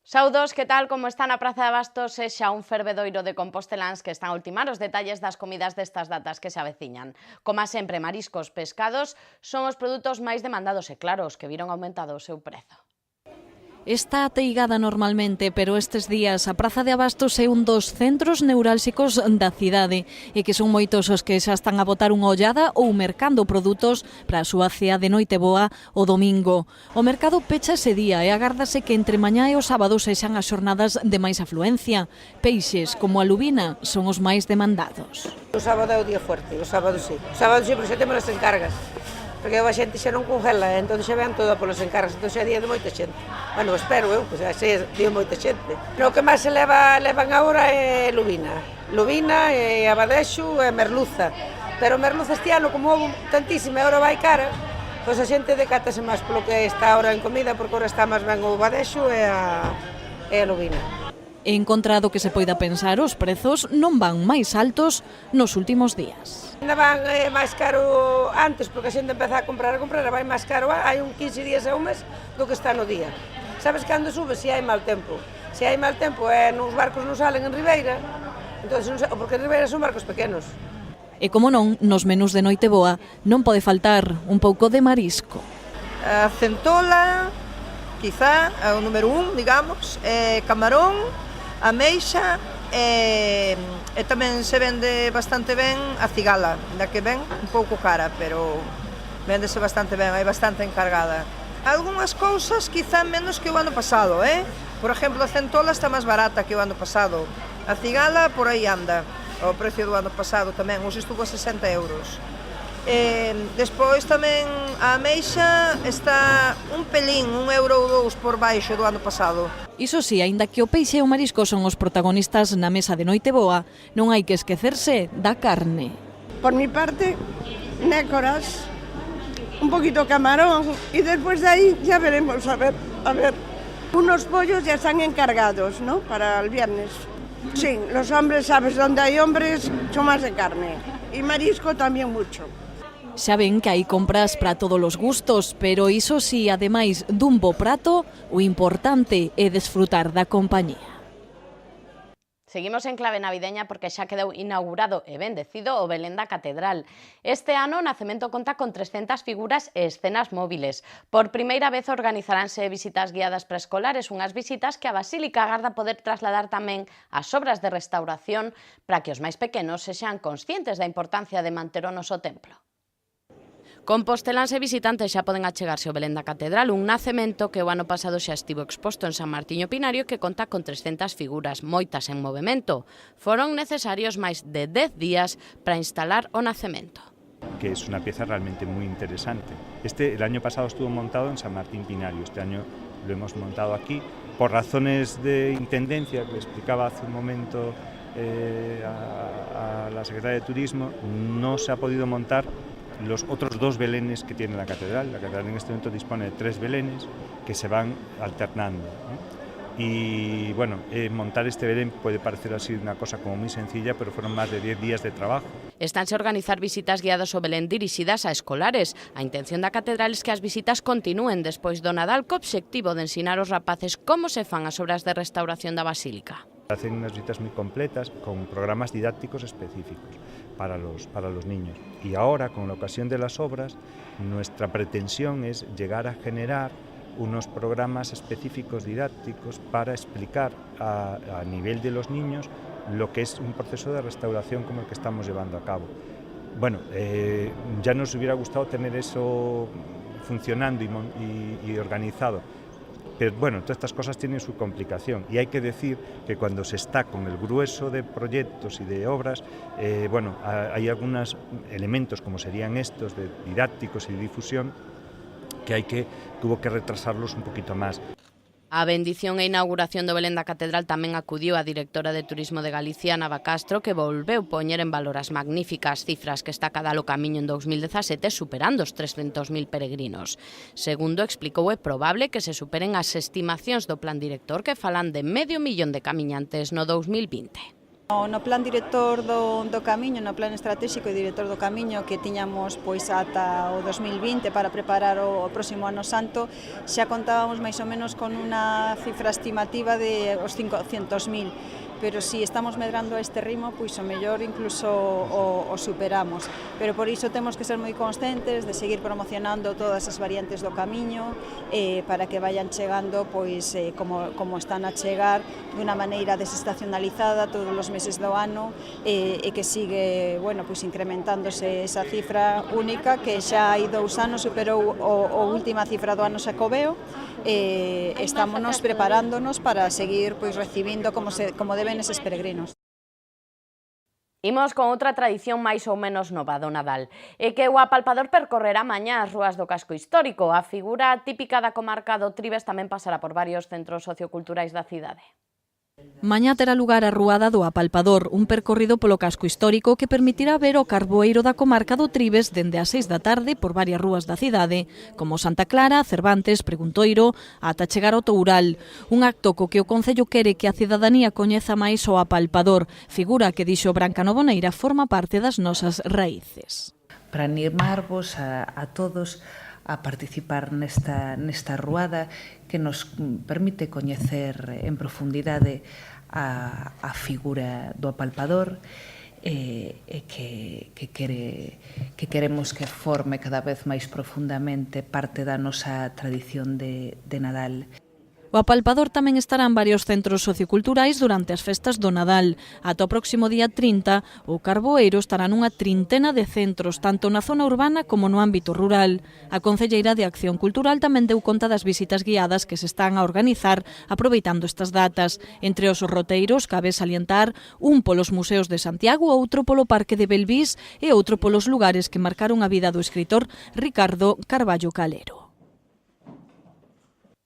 Saudos, que tal? Como está na Praza de Abastos e xa un fervedoiro de composteláns que están a ultimar os detalles das comidas destas datas que se aveciñan. Como sempre, mariscos, pescados son os produtos máis demandados e claro, os que viron aumentado o seu prezo. Está ateigada normalmente, pero estes días a Praza de Abastos é un dos centros neurálxicos da cidade e que son moitos os que xa están a botar unha ollada ou mercando produtos para a súa cea de noite boa o domingo. O mercado pecha ese día e agárdase que entre mañá e o sábado sexan as xornadas de máis afluencia. Peixes, como a lubina, son os máis demandados. O sábado é o día fuerte, o sábado sí. O sábado sí, porque xa temos as encargas. Porque a xente xa non congela, entón xa ven toda polas encargas, entón xa é día de moita xente. Bueno, espero eu, que xa é día de moita xente. O que máis se levan agora é lubina. Lubina, abadexo e merluza. Pero merluza este ano, como houve tantísima e agora vai cara, pois a xente decátase máis polo que está agora en comida, porque agora está máis ben o abadexo e a lubina. En contra do que se poida pensar, os prezos non van máis altos nos últimos días. Ainda van máis caro antes, porque a xente empeza a comprar, vai máis caro, hai un 15 días a un mes do que está no día. Sabes cando sube? Se hai mal tempo. Se hai mal tempo e nos barcos non salen en Ribeira, entón, porque en Ribeira son barcos pequenos. E como non, nos menús de Noiteboa non pode faltar un pouco de marisco. A centola, quizá, o número 1, digamos, camarón, ameixa e tamén se vende bastante ben a cigala, da que ven un pouco cara, pero véndese bastante ben, hai bastante encargada. Algúnas cousas quizá menos que o ano pasado, Por exemplo, a centola está máis barata que o ano pasado. A cigala por aí anda, o precio do ano pasado tamén, hoxe estuvo a 60 euros. Despois tamén a ameixa está un pelín, 1 euro ou 2 por baixo do ano pasado. Iso sí, aínda que o peixe e o marisco son os protagonistas na mesa de Noiteboa, non hai que esquecerse da carne. Por mi parte, nécoras, un poquito camarón y después de ahí ya veremos, a ver. Unos pollos ya están encargados, ¿no? Para el viernes. Sí, los hombres, sabes, donde hay hombres son más de carne y marisco también mucho. Xa ven que hai compras para todos os gustos, pero iso si, ademais dun bo prato, o importante é desfrutar da compañía. Seguimos en clave navideña porque xa quedou inaugurado e bendecido o Belén da Catedral. Este ano o nacemento conta con 300 figuras e escenas móviles. Por primeira vez organizaránse visitas guiadas para escolares, unhas visitas que a Basílica agarda poder trasladar tamén ás obras de restauración para que os máis pequenos sexan conscientes da importancia de manter o noso templo. Composteláns e visitantes xa poden achegarse ao Belén da Catedral, un nacemento que o ano pasado xa estivo exposto en San Martiño Pinario que conta con 300 figuras, moitas en movimento. Foron necesarios máis de 10 días para instalar o nacemento. Que es una pieza realmente muy interesante. El año pasado estuvo montado en San Martín Pinario, este año lo hemos montado aquí. Por razones de intendencia, que explicaba hace un momento a la secretaria de Turismo, no se ha podido montar los otros 2 belenes que tiene la catedral. La catedral en este momento dispone de 3 belenes que se van alternando, ¿no? Y bueno, montar este belén puede parecer así una cosa como muy sencilla, pero fueron más de 10 días de trabajo. Estanse a organizar visitas guiadas ao Belén dirixidas a escolares. A intención da catedral é que as visitas continúen despois do Nadal co obxectivo de ensinar aos rapaces como se fan as obras de restauración da Basílica. Hacen unas visitas muy completas con programas didácticos específicos para los niños. Y ahora, con la ocasión de las obras, nuestra pretensión es llegar a generar unos programas específicos didácticos para explicar a nivel de los niños lo que es un proceso de restauración como el que estamos llevando a cabo. Bueno, ya nos hubiera gustado tener eso funcionando y organizado. Pero bueno, todas estas cosas tienen su complicación y hay que decir que cuando se está con el grueso de proyectos y de obras, bueno, hay algunos elementos como serían estos de didácticos y de difusión que tuvo que retrasarlos un poquito más. A bendición e inauguración do Belén da Catedral tamén acudiu a directora de Turismo de Galicia, Nava Castro, que volveu poñer en valor as magníficas cifras que está cada o camiño en 2017, superando os 300.000 peregrinos. Segundo explicou, é probable que se superen as estimacións do plan director que falan de 500.000 de camiñantes no 2020. No plan director do Camiño, no plan estratégico e director do Camiño que tiñamos pois ata o 2020 para preparar o próximo Ano Santo, xa contábamos máis ou menos con unha cifra estimativa de os 500.000. Pero si estamos medrando a este ritmo, pois o mellor incluso o superamos. Pero por iso temos que ser moi conscientes de seguir promocionando todas as variantes do Camiño para que vayan chegando pois como están a chegar dunha maneira desestacionalizada todos os meses do ano e que sigue, bueno, pois incrementándose esa cifra única que xa hai 2 anos superou a última cifra do ano Xacobeo. Estámonos preparándonos para seguir pois recibindo como deben eses peregrinos. Imos con outra tradición máis ou menos nova do Nadal, e que o apalpador percorrerá mañá as rúas do casco histórico. A figura típica da comarca do Trives tamén pasará por varios centros socioculturais da cidade. Mañá terá lugar a Ruada do Apalpador, un percorrido polo casco histórico que permitirá ver o carboeiro da comarca do Trives dende as 6 da tarde por varias rúas da cidade, como Santa Clara, Cervantes, Preguntoiro, ata chegar ao Toural. Un acto co que o Concello quere que a cidadanía coñeza máis o Apalpador, figura que, dixo Branca Novoneira, forma parte das nosas raíces. Para animarvos a todos a participar nesta ruada que nos permite coñecer en profundidade a figura do apalpador e que queremos que forme cada vez máis profundamente parte da nosa tradición de Nadal. O apalpador tamén estará en varios centros socioculturais durante as festas do Nadal. Ata o próximo día 30, o carboeiro estará nunha trintena de centros, tanto na zona urbana como no ámbito rural. A Concelleira de Acción Cultural tamén deu conta das visitas guiadas que se están a organizar aproveitando estas datas. Entre os roteiros cabe salientar un polos museos de Santiago, outro polo Parque de Belvís e outro polos lugares que marcaron a vida do escritor Ricardo Carballo Calero.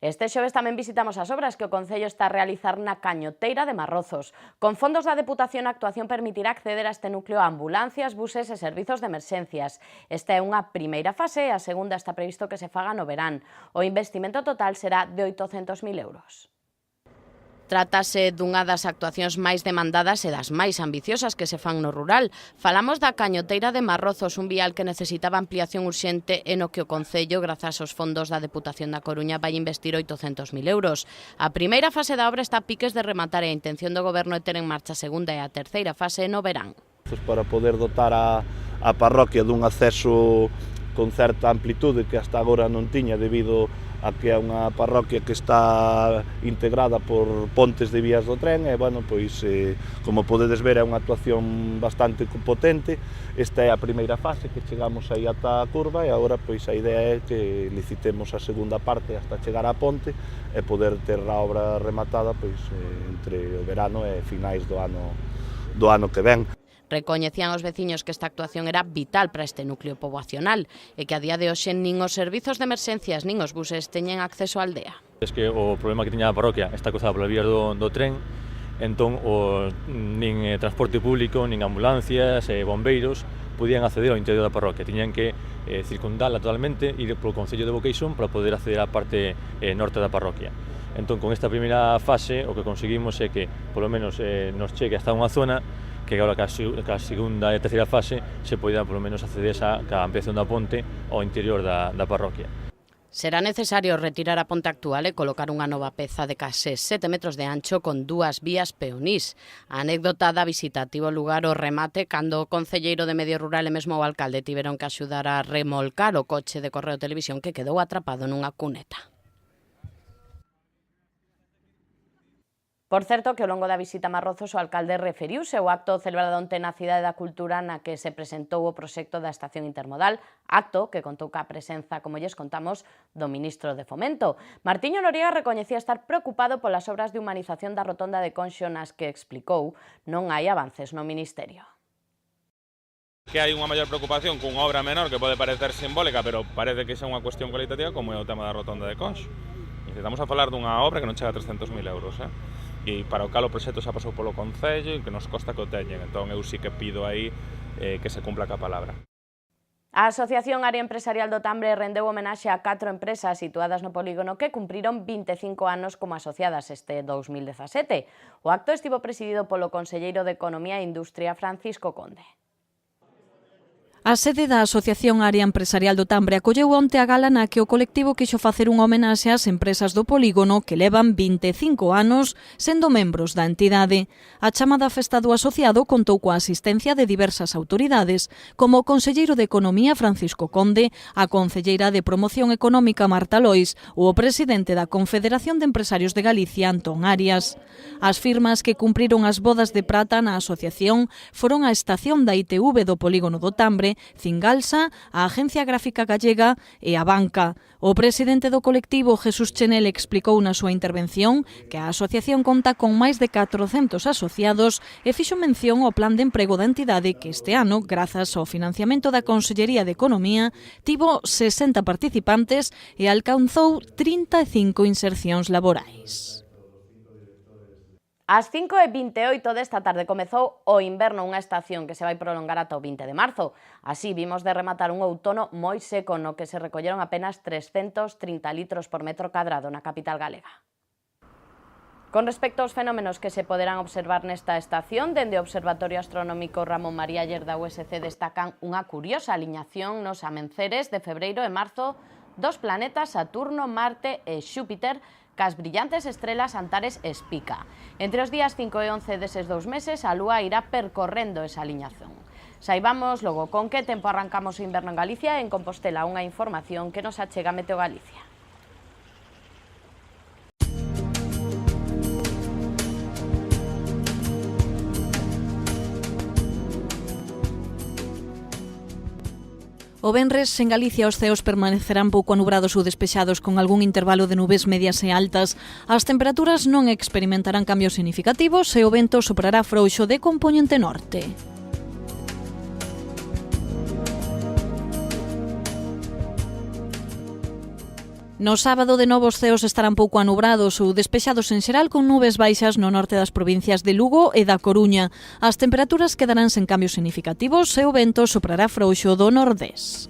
Este xoves tamén visitamos as obras que o Concello está a realizar na Cañoteira de Marrozos. Con fondos da Deputación, a actuación permitirá acceder a este núcleo a ambulancias, buses e servizos de emerxencias. Esta é unha primeira fase e a segunda está previsto que se faga no verán. O investimento total será de 800.000 euros. Trátase dunha das actuacións máis demandadas e das máis ambiciosas que se fan no rural. Falamos da Cañoteira de Marrozos, un vial que necesitaba ampliación urxente e no que o Concello, grazas aos fondos da Deputación da Coruña, vai investir 800.000 euros. A primeira fase da obra está a piques de rematar e a intención do Goberno é ter en marcha a segunda e a terceira fase no verán. Para poder dotar a parroquia dun acceso con certa amplitude que hasta agora non tiña debido a que é unha parroquia que está integrada por pontes de vías do tren e, bueno, pois, como podedes ver, é unha actuación bastante potente. Esta é a primeira fase que chegamos aí ata a curva e agora, pois, a idea é que licitemos a segunda parte hasta chegar á ponte e poder ter a obra rematada, pois, entre o verano e finais do ano que ven. Recoñecían os veciños que esta actuación era vital para este núcleo poboacional e que a día de hoxe nin os servizos de emerxencias nin os buses teñen acceso á aldea. Es que o problema que tiña a parroquia está cruzada polas vías do tren, entón nin transporte público, nin ambulancias e bombeiros podían acceder ao interior da parroquia, tiñan que circundala totalmente, ir polo Concello de Boqueixón para poder acceder á parte norte da parroquia. Entón, con esta primeira fase, o que conseguimos é que, polo menos, nos chegue hasta unha zona que agora ca segunda e terceira fase se poida polo menos acceder a ampliación da ponte ao interior da parroquia. Será necesario retirar a ponte actual e colocar unha nova peza de case 7 metros de ancho con 2 vías peonís. A anécdota da visita tivo lugar o remate cando o concelleiro de Medio Rural e mesmo o alcalde tiveron que axudar a remolcar o coche de Correo Televisión que quedou atrapado nunha cuneta. Por certo, que ao longo da visita a Marrozos o alcalde referiuse ao acto celebrado onte na Cidade da Cultura na que se presentou o proxecto da estación intermodal, acto que contou ca presenza, como lles contamos, do ministro de Fomento. Martiño Noriega recoñecía estar preocupado polas obras de humanización da rotonda de Conxo nas que explicou non hai avances no ministerio. Que hai unha maior preocupación cunha obra menor que pode parecer simbólica, pero parece que xa é unha cuestión cualitativa, como é o tema da rotonda de Conxo. Estamos a falar dunha obra que non chega a 300.000 euros, e para o cal o proxecto xa pasou polo Concello e que nos consta que o teñen, entón eu sí que pido aí que se cumpla ca palabra. A Asociación Área Empresarial do Tambre rendeu homenaxe a 4 empresas situadas no polígono que cumpriron 25 anos como asociadas este 2017. O acto estivo presidido polo conselleiro de Economía e Industria, Francisco Conde. A sede da Asociación Área Empresarial do Tambre acolleu onte a gala na que o colectivo quixo facer un homenaxe ás empresas do polígono que levan 25 anos sendo membros da entidade. A chamada festa do asociado contou coa asistencia de diversas autoridades, como o conselleiro de Economía Francisco Conde, a concelleira de Promoción Económica Marta Lois ou o presidente da Confederación de Empresarios de Galicia, Antón Arias. As firmas que cumpriron as bodas de prata na asociación foron a estación da ITV do polígono do Tambre, Cingalsa, a Agencia Gráfica Gallega e a Banca. O presidente do colectivo, Jesús Chenel, explicou na súa intervención que a asociación conta con máis de 400 asociados e fixo mención ao plan de emprego da entidade que este ano, grazas ao financiamento da Consellería de Economía, tivo 60 participantes e alcanzou 35 insercións laborais. Ás 5:28 desta tarde comezou o inverno, unha estación que se vai prolongar ata o 20 de marzo. Así vimos de rematar un outono moi seco no que se recolleron apenas 330 litros por metro cadrado na capital galega. Con respecto aos fenómenos que se poderán observar nesta estación, dende o Observatorio Astronómico Ramón María Aller da USC destacan unha curiosa aliñación nos amenceres de febreiro e marzo dos planetas Saturno, Marte e Xúpiter, cas brillantes estrelas Antares e Spica. Entre os días 5 e 11 deses 2 meses, a Lúa irá percorrendo esa aliñación. Saibamos logo con que tempo arrancamos o inverno en Galicia e en Compostela, unha información que nos achega Meteo Galicia. O venres, en Galicia, os ceos permanecerán pouco anubrados ou despexados con algún intervalo de nubes medias e altas. As temperaturas non experimentarán cambios significativos e o vento soprará frouxo de compoñente norte. No sábado, de novo, os ceos estarán pouco anubrados ou despexados en xeral con nubes baixas no norte das provincias de Lugo e da Coruña. As temperaturas quedarán sen cambios significativos e o vento soprará frouxo do nordés.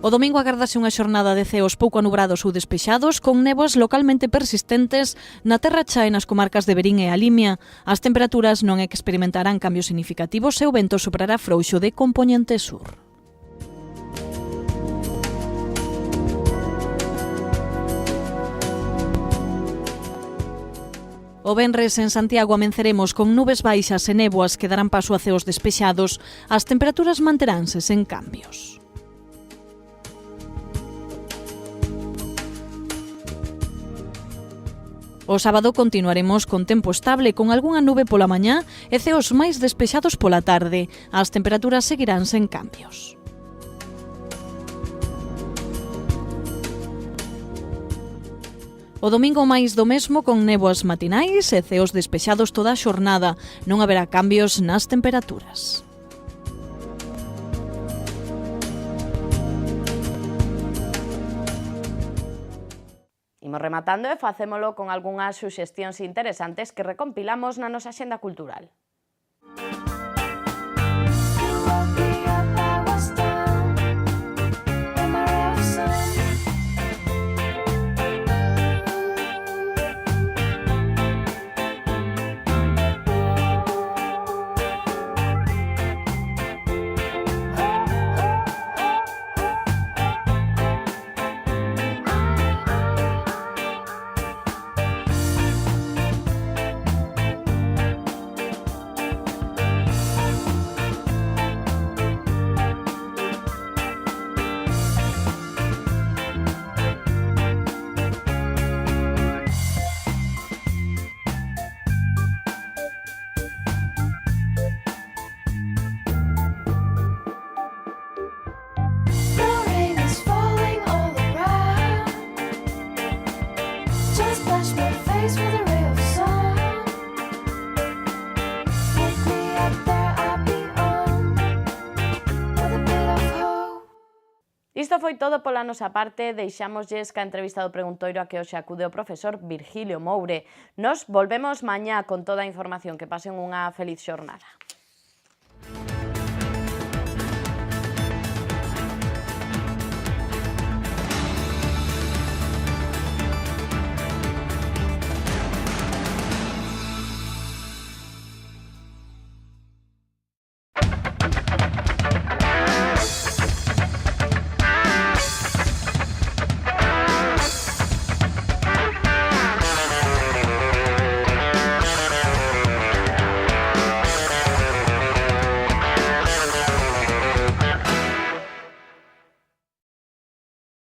O domingo agardase unha xornada de ceos pouco anubrados ou despexados con néboas localmente persistentes na Terra Cha e nas comarcas de Verín e A Limia. As temperaturas non experimentarán cambios significativos e o vento soprará frouxo de compoñente sur. O venres en Santiago amenceremos con nubes baixas e néboas que darán paso a ceos despexados. As temperaturas manteránse sen cambios. O sábado continuaremos con tempo estable, con algunha nube pola mañá e ceos máis despexados pola tarde. As temperaturas seguirán sen cambios. O domingo máis do mesmo, con néboas matinais e ceos despexados toda a xornada. Non haberá cambios nas temperaturas. Imos rematando e facémolo con algunhas suxestións interesantes que recompilamos na nosa axenda cultural. Isto foi todo pola nosa parte, deixámoslles ca entrevista do preguntoiro a que hoxe acude o profesor Virgilio Moure. Nos volvemos mañá con toda a información. Que pasen unha feliz xornada.